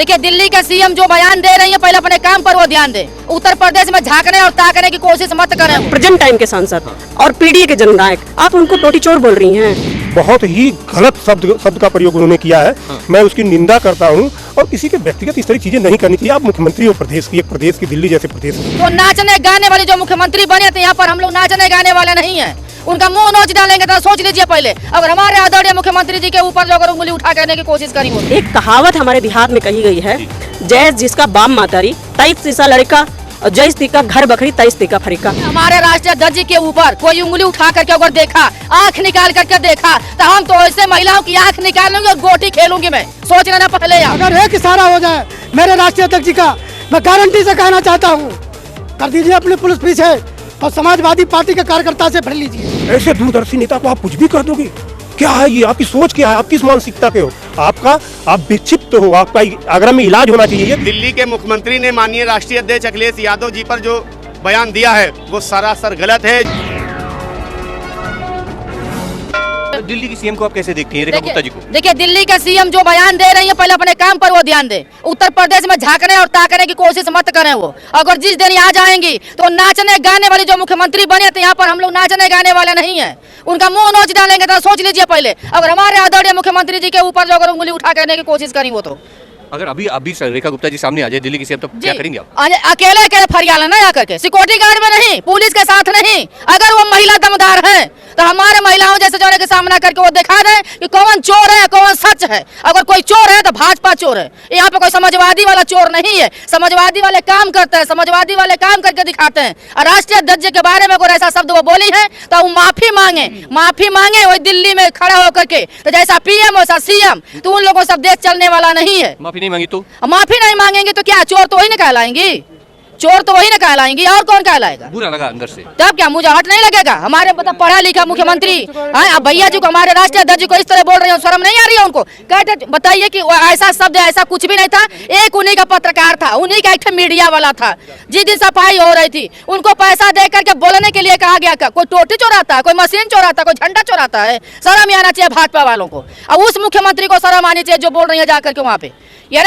देखिए, दिल्ली के सीएम जो बयान दे रही है, पहले अपने काम पर वो ध्यान दे। उत्तर प्रदेश में झांकने और ताकने की कोशिश मत करें। प्रेजेंट टाइम के सांसद और पीडीए के जननायक, आप उनको टोटी चोर बोल रही हैं। बहुत ही गलत शब्द का प्रयोग उन्होंने किया है। मैं उसकी निंदा करता हूँ और किसी के व्यक्तिगत इस तरह चीजें नहीं करनी चाहिए। आप मुख्यमंत्री हो प्रदेश की, एक प्रदेश की, दिल्ली जैसे प्रदेश की। तो नाचने गाने वाले जो मुख्यमंत्री बने थे, यहाँ पर हम लोग नाचने गाने वाले नहीं है। उनका मुंह नोच डालेंगे तो सोच लीजिए पहले, अगर हमारे आदरणीय मुख्यमंत्री जी के ऊपर जो अगर उंगली उठा करने की कोशिश करी हो। एक कहावत हमारे देहात में कही गई है, जय जिसका बाप मातारी 23 तीसा लड़का और जय तीका घर बकरी 23 तीका फरीका। हमारे राष्ट्रीय ध्वज जी के ऊपर कोई उंगली उठा करके अगर देखा, आंख निकाल करके देखा, तो हम तो ऐसे महिलाओं की आंख निकाल लूंगी और गोटी खेलूंगी। मैं सोच लेना पहले। अगर एक इशारा हो जाए मेरे राष्ट्रीय अध्यक्ष जी का, मैं गारंटी से कहना चाहता हूँ, कर दीजिए अपनी पुलिस पीछे और समाजवादी पार्टी के कार्यकर्ता से भर लीजिए। ऐसे दूरदर्शी नेता को आप कुछ भी कर दोगे? क्या है ये? आपकी सोच क्या है? आप किस मानसिकता के हो? आप विक्षिप्त हो। आपका आगरा में इलाज होना चाहिए। दिल्ली के मुख्यमंत्री ने माननीय राष्ट्रीय अध्यक्ष अखिलेश यादव जी पर जो बयान दिया है वो सरासर गलत है। दिल्ली की सीएम को आप कैसे देखती हैं, रेखा गुप्ता जी को? देखिए, दिल्ली के सीएम जो बयान दे रही है, पहले अपने काम पर वो ध्यान दे। उत्तर प्रदेश में झांकने और ताकने की कोशिश मत करें। वो अगर जिस दिन यहाँ जाएंगी तो नाचने गाने वाली जो मुख्यमंत्री बने थे, यहाँ पर हम लोग नाचने गाने वाले नहीं है। उनका मुंह नोच डालेंगे तो सोच लीजिए पहले, अगर हमारे आदरणीय मुख्यमंत्री जी के ऊपर जो अगर उंगली उठा करने की कोशिश करी हो। तो अगर अभी रेखा गुप्ता जी सामने आ जाए दिल्ली की सीएम, तो क्या करेंगे आप? अकेले अकेले फरियाला ना आकर के, सिक्योरिटी गार्ड में नहीं, पुलिस के साथ नहीं। अगर वो महिला दमदार है तो हमारे महिलाओं जैसे जोड़े के सामना करके वो दिखा दें कि कौन चोर है, कौन सच है। अगर कोई चोर है तो भाजपा चोर है। यहाँ पे कोई समाजवादी वाला चोर नहीं है। समाजवादी वाले काम करते हैं, समाजवादी वाले काम करके दिखाते हैं। और राष्ट्रीय ध्वज के बारे में अगर ऐसा शब्द वो बोली है तो वो माफी मांगे वही दिल्ली में खड़ा होकर के। तो जैसा पीएम वैसा सीएम, तो उन लोगों सब देश चलने वाला नहीं है। माफी नहीं मांगी तो? माफी नहीं मांगेंगे तो क्या चोर तो वही न कहलाएंगी? चोर तो वही न कहलाएंगी, और कौन कहलाएगा? बुरा लगा अंदर से तब क्या मुझे हट नहीं लगेगा? हमारे मतलब पढ़ा लिखा मुख्यमंत्री अब भैया जी को, हमारे राष्ट्रीय अध्यक्ष को इस तरह बोल रहे हो, शर्म नहीं आ रही है उनको? कहते बताइए कि ऐसा शब्द ऐसा कुछ भी नहीं था। एक उन्हीं का पत्रकार था, उन्हीं का एक मीडिया वाला था। जिस दिन सफाई हो रही थी उनको पैसा दे करके बोलने के लिए कहा गया। कोई टोटी चोराता है, कोई मशीन चोराता है, कोई झंडा चोराता है? शर्म आना चाहिए भाजपा वालों को। अब उस मुख्यमंत्री को शर्म आनी चाहिए जो बोल रही है जाकर के वहाँ पे। यार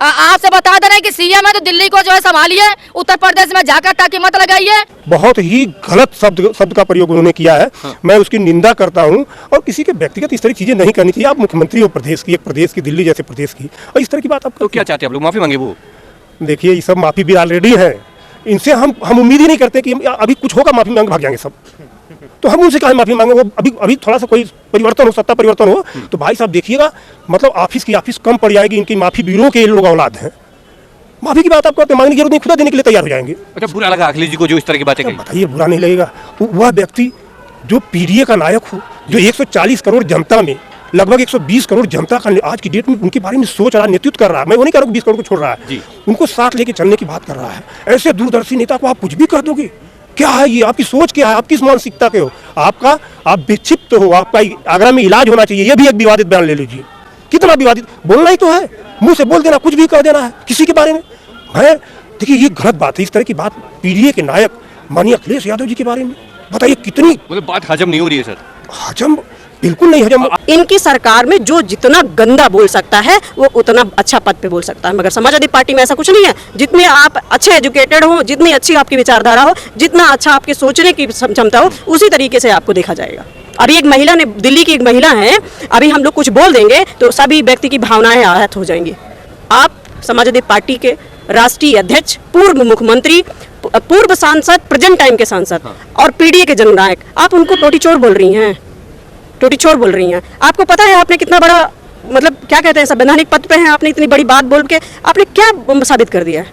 आपसे बता दे रहे हैं कि सीएम है तो दिल्ली को जो है संभालिए, उत्तर प्रदेश में जाकर ताकि मत लगाइए। बहुत ही गलत शब्द का प्रयोग उन्होंने किया है। मैं उसकी निंदा करता हूं और किसी के व्यक्तिगत इस तरह चीजें नहीं करनी चाहिए। आप मुख्यमंत्री हो प्रदेश की, एक प्रदेश की, दिल्ली जैसे प्रदेश की, और इस तरह की बात आप तो क्या चाहते हैं आप लोग? माफी मांगे वो? देखिए, ये सब माफी भी ऑलरेडी है। इनसे हम उम्मीद ही नहीं करते कि अभी कुछ होगा, माफी मांग भाग जाएंगे सब। तो हम उनसे कहा माफी मांगे? वो अभी थोड़ा सा कोई परिवर्तन हो, सत्ता परिवर्तन हो, तो भाई साहब देखिएगा, मतलब ऑफिस कम पड़ जाएगी। इनकी माफी ब्यूरो के लोग औलाद हैं। माफी की बात आप करते, मांगने की जरूरत नहीं, खुदा देने के लिए तैयार हो जाएंगे। अच्छा, बुरा लगा अखिलेश जी को जो इस तरह की बातें कही? बताइए, बुरा नहीं लगेगा? वह व्यक्ति जो पीडीए का नायक हो, जो 140 करोड़ जनता में लगभग 120 करोड़ जनता का आज की डेट में उनके बारे में सोच रहा है, नेतृत्व कर रहा है। मैं वो नहीं कह रहा हूँ 20 करोड़ को छोड़ रहा है, उनको साथ लेके चलने की बात कर रहा है। ऐसे दूरदर्शी नेता को आप कुछ भी कर दोगे? क्या है ये? आपकी सोच क्या है? आप किस मानसिकता के हो? आप विक्षिप्त हो। आपका आगरा में इलाज होना चाहिए। ये भी एक विवादित बयान ले लीजिए। कितना विवादित? बोलना ही तो है, मुंह से बोल देना, कुछ भी कह देना है किसी के बारे में। देखिए, ये गलत बात है। इस तरह की बात पीडीए के नायक माननीय अखिलेश यादव जी के बारे में बताइए कितनी मतलब बात हजम नहीं हो रही है सर? हजम बिल्कुल नहीं हजम। इनकी सरकार में जो जितना गंदा बोल सकता है वो उतना अच्छा पद पे बोल सकता है, मगर समाजवादी पार्टी में ऐसा कुछ नहीं है। जितने आप अच्छे एजुकेटेड हो, जितनी अच्छी आपकी विचारधारा हो, जितना अच्छा आपके सोचने की क्षमता हो, उसी तरीके से आपको देखा जाएगा। अभी एक महिला ने, दिल्ली की एक महिला है, अभी हम लोग कुछ बोल देंगे तो सभी व्यक्ति की भावनाएं आहत हो जाएंगी। आप समाजवादी पार्टी के राष्ट्रीय अध्यक्ष, पूर्व मुख्यमंत्री, पूर्व सांसद, प्रेजेंट टाइम के सांसद और पीडीए के जननायक, आप उनको टोटी चोर बोल रही हैं। टोटी चोर बोल रही हैं। आपको पता है आपने कितना बड़ा, मतलब क्या कहते हैं, संवैधानिक पद पे हैं, आपने इतनी बड़ी बात बोल के आपने क्या साबित कर दिया है?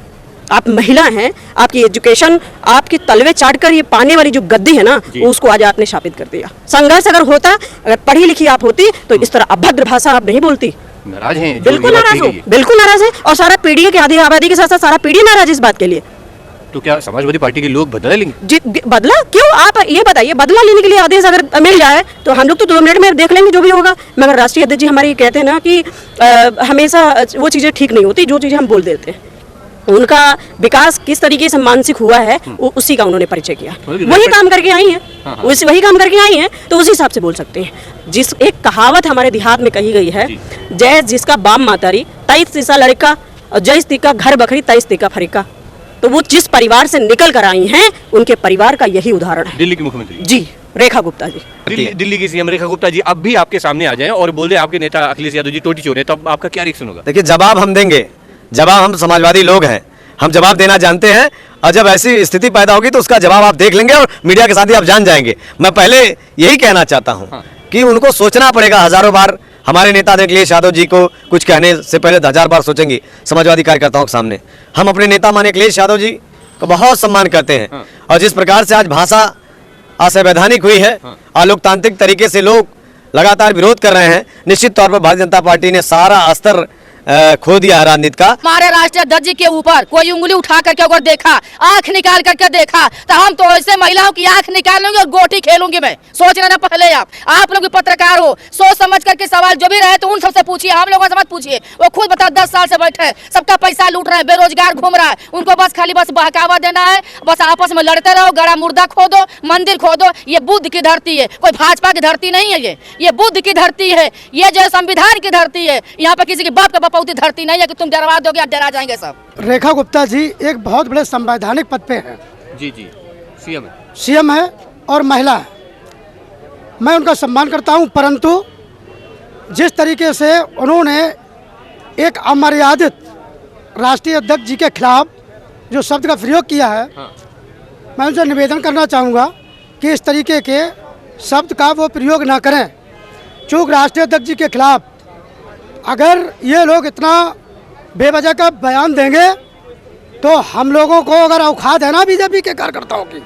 आप महिला हैं, आपकी एजुकेशन, आपकी तलवे चाट कर ये पाने वाली जो गद्दी है ना, उसको आज आपने साबित कर दिया। संघर्ष अगर होता, अगर पढ़ी लिखी आप होती तो इस तरह अभद्र भाषा आप नहीं बोलती। नाराज हैं? बिल्कुल नाराज हो, बिल्कुल नाराज है। और सारा पीडीए की आधी आबादी के साथ साथ सारा पीडीए नाराज इस बात के लिए। तो क्या समाजवादी पार्टी के लोग बदला लेंगे? बदला क्यों? आप ये बताइए, बदला लेने के लिए आदेश अगर मिल जाए तो हम लोग तो 2 मिनट में देख लेंगे जो भी होगा। मगर राष्ट्रीय अध्यक्ष जी हमारे कहते हैं ना कि हमेशा वो चीज़ें ठीक नहीं होती जो चीज़ें हम बोल देते हैं। उनका विकास किस तरीके से मानसिक हुआ है उसी का उन्होंने परिचय किया। वही काम करके आई हैं, वही काम करके आई हैं, तो उसी हिसाब से बोल सकते हैं। एक कहावत हमारे देहात में कही गई है, जय जिसका बाप मातारी 23 तीसा लड़का और जैस तिका घर बकरी तैस तिका फरीका। तो वो जिस परिवार से निकल कर आई हैं उनके परिवार का यही उदाहरण है। दिल्ली की मुख्यमंत्री जी, रेखा गुप्ता जी। दिल्ली की सीएम रेखा गुप्ता जी अब भी आपके सामने आ जाएं और बोल दे आपके नेता अखिलेश यादव जी टोटी चोर हैं, तो अब आपका क्या रिएक्शन होगा? देखिए, जवाब हम देंगे, जवाब हम समाजवादी लोग हैं, हम जवाब देना जानते हैं, और जब ऐसी स्थिति पैदा होगी तो उसका जवाब आप देख लेंगे और मीडिया के साथ ही आप जान जाएंगे। मैं पहले यही कहना चाहता हूँ कि उनको सोचना पड़ेगा हजारों बार। हमारे नेता अखिलेश यादव जी को कुछ कहने से पहले 1000 बार सोचेंगे समाजवादी कार्यकर्ताओं के सामने। हम अपने नेता माने अखिलेश यादव जी को बहुत सम्मान करते हैं, और जिस प्रकार से आज भाषा असंवैधानिक हुई है, अलोकतांत्रिक तरीके से लोग लगातार विरोध कर रहे हैं, निश्चित तौर पर भारतीय जनता पार्टी ने सारा अस्तर खो दिया है राजनीति का। हमारे राष्ट्रीय अध्यक्ष जी के ऊपर कोई उंगली उठा करके अगर देखा, आंख निकाल करके देखा, तो हम तो ऐसे महिलाओं की आंख निकाल लूंगी और गोटी खेलूंगी मैं। सोच लेना पहले आप लोग भी पत्रकार हो, सोच समझ करके सवाल जो भी रहे तो उन सबसे पूछिए, हम लोगों से मत पूछिए। वो खुद बता 10 साल से बैठे, सबका पैसा लूट रहे हैं, बेरोजगार घूम रहा है, उनको बस खाली बस बहकावा देना है, बस आपस में लड़ते रहो, गड़ा मुर्दा खोदो, मंदिर खोदो। ये बुद्ध की धरती है, कोई भाजपा की धरती नहीं है। ये बुद्ध की धरती है, ये जो संविधान की धरती है। यहाँ पे किसी के बाप का उतनी धरती नहीं है कि तुम डरवा दोगे या डरा जाएंगे सब। रेखा गुप्ता जी एक बहुत बड़े संवैधानिक पद पे हैं। जी सीएम है और महिला है, मैं उनका सम्मान करता हूं, परंतु जिस तरीके से उन्होंने एक अमर्यादित राष्ट्रीय अध्यक्ष जी के खिलाफ जो शब्द का प्रयोग किया है, मैं उनसे निवेदन करना चाहूँगा कि इस तरीके के शब्द का वो प्रयोग ना करें। चूँकि राष्ट्रीय अध्यक्ष जी के खिलाफ अगर ये लोग इतना बेवजह का बयान देंगे तो हम लोगों को अगर औकात है ना बीजेपी के कार्यकर्ताओं की,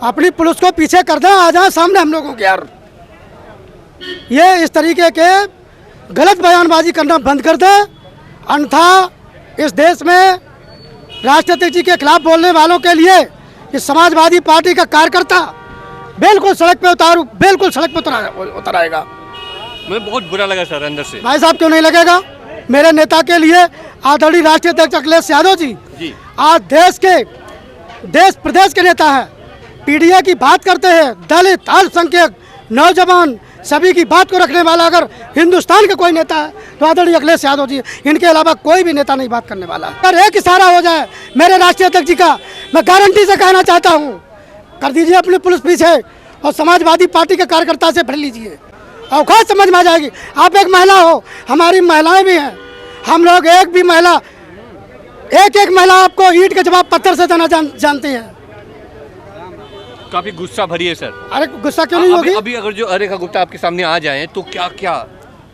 अपनी पुलिस को पीछे कर दें, आ जाए सामने हम लोगों के। यार ये इस तरीके के गलत बयानबाजी करना बंद कर दें, अन्यथा इस देश में राष्ट्रीय अध्यक्ष जी के खिलाफ बोलने वालों के लिए कि समाजवादी पार्टी का कार्यकर्ता बिल्कुल सड़क पे उतर आएगा। मुझे बहुत बुरा लगा सर अंदर से। भाई साहब क्यों नहीं लगेगा? मेरे नेता के लिए आदरणीय राष्ट्रीय अध्यक्ष अखिलेश यादव जी आज देश प्रदेश के नेता हैं, पीडीए की बात करते हैं, दलित, अल्पसंख्यक, नौजवान सभी की बात को रखने वाला अगर हिंदुस्तान का कोई नेता है तो आदरणीय अखिलेश यादव जी। इनके अलावा कोई भी नेता नहीं बात करने वाला। अगर एक इशारा हो जाए मेरे राष्ट्रीय अध्यक्ष जी का, मैं गारंटी से कहना चाहता हूँ, कर दीजिए अपनी पुलिस पीछे और समाजवादी पार्टी के कार्यकर्ता से भर लीजिए, औकात समझ में आ जाएगी। आप एक महिला हो, हमारी महिलाएं भी हैं, हम लोग एक महिला आपको ईंट के जवाब पत्थर से देना जानते हैं। काफी गुस्सा भरी है सर। अरे गुस्सा क्यों नहीं होगी? अभी अगर जो रेखा गुप्ता आपके सामने आ जाए तो क्या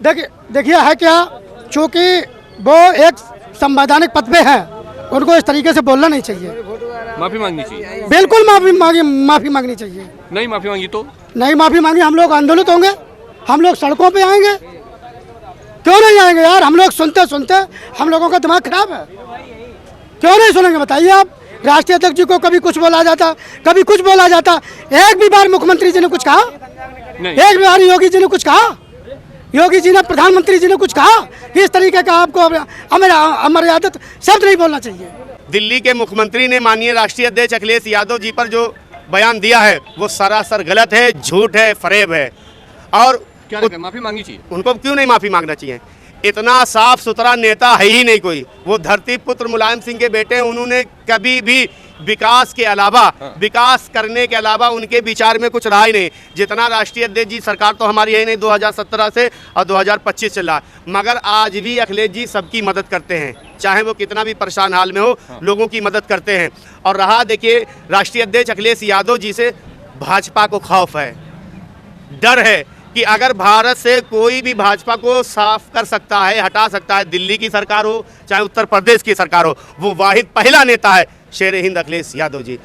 देखिए है क्या, चूँकि वो एक संवैधानिक पद पे हैं, उनको इस तरीके से बोलना नहीं चाहिए। माफी मांगनी चाहिए। बिल्कुल माफी मांगनी चाहिए। नहीं माफी मांगी तो नहीं माफी मांगी, हम लोग आंदोलित होंगे, हम लोग सड़कों पे आएंगे। क्यों नहीं आएंगे यार? हम लोग सुनते हम लोगों का दिमाग खराब है, क्यों नहीं सुनेंगे बताइए आप? राष्ट्रीय अध्यक्ष जी को कभी कुछ बोला जाता, कभी कुछ बोला जाता। एक भी बार मुख्यमंत्री जी ने कुछ कहा? एक भी बार योगी जी ने कुछ कहा? योगी जी ने, प्रधानमंत्री जी ने कुछ कहा? इस तरीके का आपको अमर्यादित शब्द नहीं बोलना चाहिए। दिल्ली के मुख्यमंत्री ने माननीय राष्ट्रीय अध्यक्ष अखिलेश यादव जी पर जो बयान दिया है वो सरासर गलत है, झूठ है, फरेब है। और माफी मांगनी चाहिए उनको। क्यों नहीं माफी मांगना चाहिए? इतना साफ सुथरा नेता है ही नहीं कोई। वो धरती पुत्र मुलायम सिंह के बेटे हैं, उन्होंने कभी भी विकास के अलावा विकास करने के अलावा उनके विचार में कुछ रहा ही नहीं। जितना राष्ट्रीय अध्यक्ष जी, सरकार तो हमारी यही नहीं 2017 से और 2025 चल रहा, मगर आज भी अखिलेश जी सबकी मदद करते हैं, चाहे वो कितना भी परेशान हाल में हो, लोगों की मदद करते हैं। और रहा देखिए राष्ट्रीय अध्यक्ष अखिलेश यादव जी से भाजपा को खौफ है, डर है कि अगर भारत से कोई भी भाजपा को साफ कर सकता है, हटा सकता है, दिल्ली की सरकार हो चाहे उत्तर प्रदेश की सरकार हो, वो वाहिद पहला नेता है शेर हिंद अखिलेश यादव जी।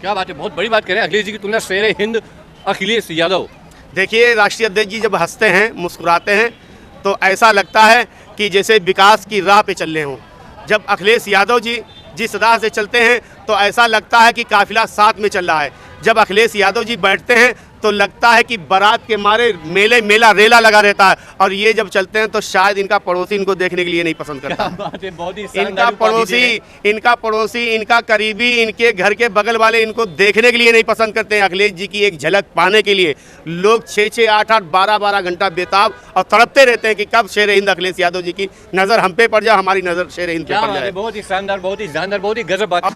क्या बात है, बहुत बड़ी बात कह रहे हैं अखिलेश जी की तुलना शेर हिंद अखिलेश यादव। देखिए राष्ट्रीय अध्यक्ष जी जब हंसते हैं, मुस्कुराते हैं, तो ऐसा लगता है कि जैसे विकास की राह पे चल रहे हों। जब अखिलेश यादव जी जिस राह से चलते हैं तो ऐसा लगता है कि काफिला साथ में चल रहा है। जब अखिलेश यादव जी बैठते हैं तो लगता है कि बारात के मारे मेले मेला रेला लगा रहता है, और ये जब चलते हैं तो शायद इनका पड़ोसी इनको देखने के लिए नहीं पसंद करता। बहुत ही इनका पड़ोसी, इनका करीबी, इनके घर के बगल वाले इनको देखने के लिए नहीं पसंद करते हैं। अखिलेश जी की एक झलक पाने के लिए लोग 6-6, 8-8, 12-12 घंटा बेताब और तड़पते रहते हैं कि कब शेर हिंद अखिलेश यादव जी की नज़र हम पे पड़ जाए, हमारी नज़र शेर हिंद पे पड़ जाए। बहुत ही शानदार, बहुत ही जानदार, बहुत ही गजब बात।